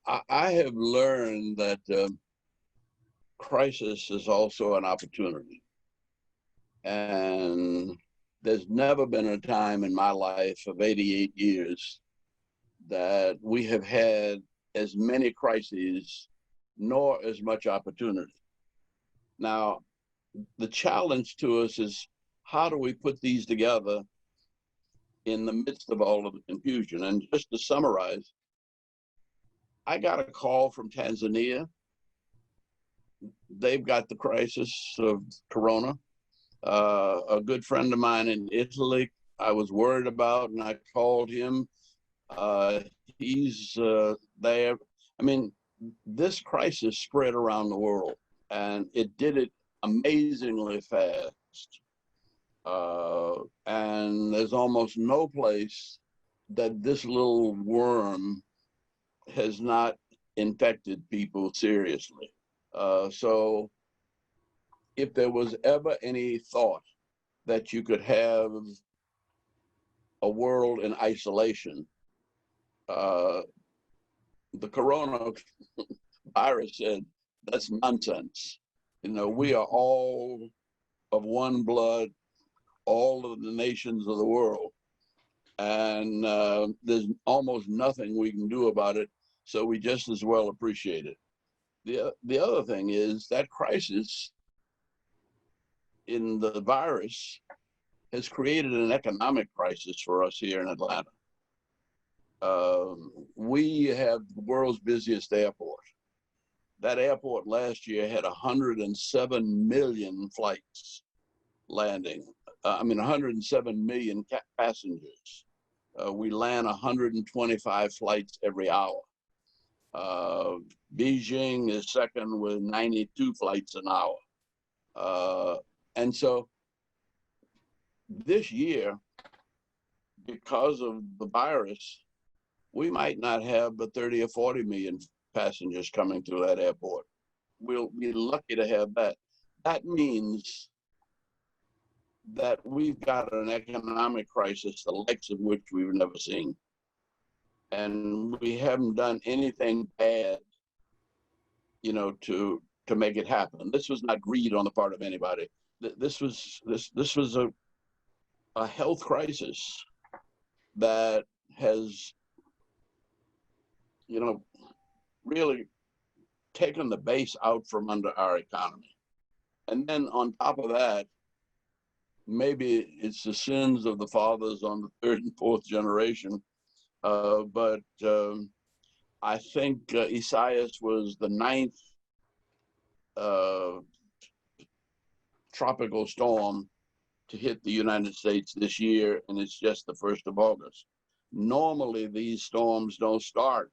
I have learned that crisis is also an opportunity. And there's never been a time in my life of 88 years that we have had as many crises nor as much opportunity. Now, the challenge to us is how do we put these together in the midst of all of the confusion? And just to summarize, I got a call from Tanzania. They've got the crisis of corona. A good friend of mine in Italy, I was worried about, and I called him. He's there. I mean, this crisis spread around the world, and it did it amazingly fast. And there's almost no place that this little worm has not infected people seriously. So if there was ever any thought that you could have a world in isolation, the coronavirus said, that's nonsense. You know, we are all of one blood, all of the nations of the world. And there's almost nothing we can do about it. So we just as well appreciate it. The other thing is that crisis in the virus has created an economic crisis for us here in Atlanta. We have the world's busiest airport. That airport last year had 107 million flights landing. 107 million passengers. We land 125 flights every hour. Beijing is second with 92 flights an hour. And so this year, because of the virus, we might not have but 30 or 40 million passengers coming through that airport. We'll be lucky to have that. That means that we've got an economic crisis, the likes of which we've never seen. And we haven't done anything bad, you know, to make it happen. This was not greed on the part of anybody. This was a health crisis that has, you know, really taken the base out from under our economy. And then on top of that, maybe it's the sins of the fathers on the third and fourth generation. But I think Isaias was the ninth tropical storm to hit the United States this year, and it's just the 1st of August. Normally, these storms don't start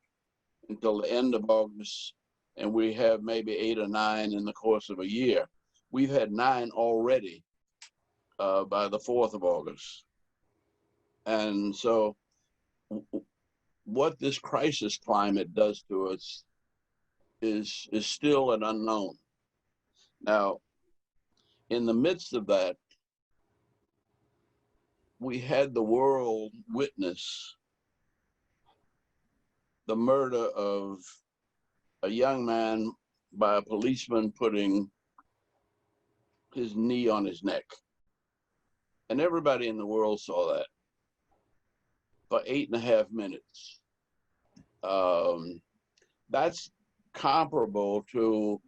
until the end of August, and we have maybe 8 or 9 in the course of a year. We've had 9 already by the 4th of August. And so what this crisis climate does to us is still an unknown. Now, in the midst of that, we had the world witness the murder of a young man by a policeman putting his knee on his neck. And everybody in the world saw that for 8.5 minutes. That's comparable to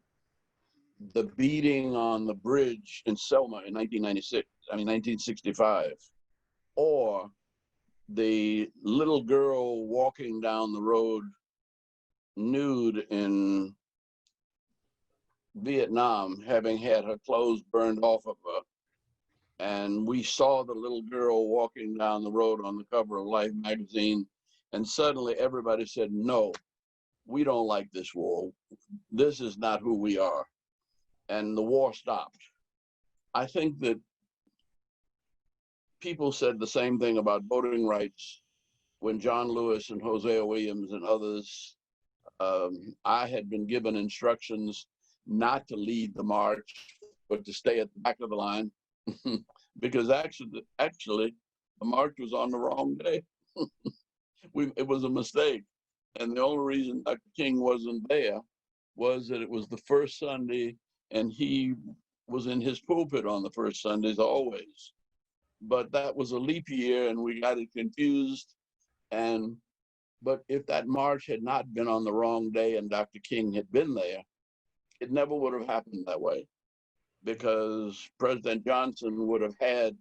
the beating on the bridge in Selma in 1965, or the little girl walking down the road nude in Vietnam, having had her clothes burned off of her. And we saw the little girl walking down the road on the cover of Life magazine, and suddenly everybody said, no, we don't like this war. This is not who we are. And the war stopped. I think that people said the same thing about voting rights when John Lewis and Hosea Williams and others, I had been given instructions not to lead the march, but to stay at the back of the line, because actually, the march was on the wrong day. It was a mistake. And the only reason Dr. King wasn't there was that it was the first Sunday and he was in his pulpit on the first Sundays always. But that was a leap year and we got it confused. But if that march had not been on the wrong day and Dr. King had been there, it never would have happened that way, because President Johnson would have had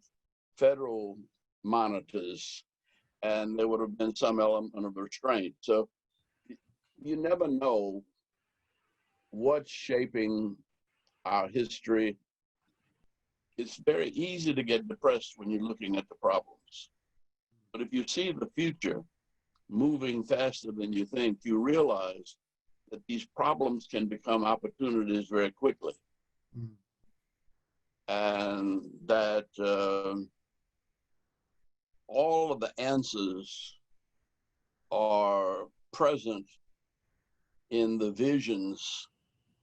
federal monitors and there would have been some element of restraint. So you never know what's shaping our history. It's very easy to get depressed when you're looking at the problems. But if you see the future moving faster than you think, you realize that these problems can become opportunities very quickly. Mm. And that all of the answers are present in the visions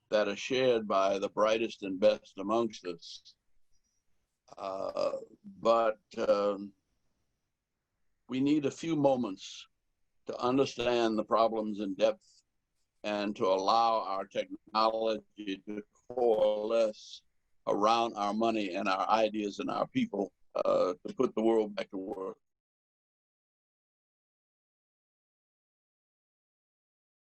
that are shared by the brightest and best amongst us. But we need a few moments to understand the problems in depth and to allow our technology to coalesce around our money and our ideas and our people to put the world back to work.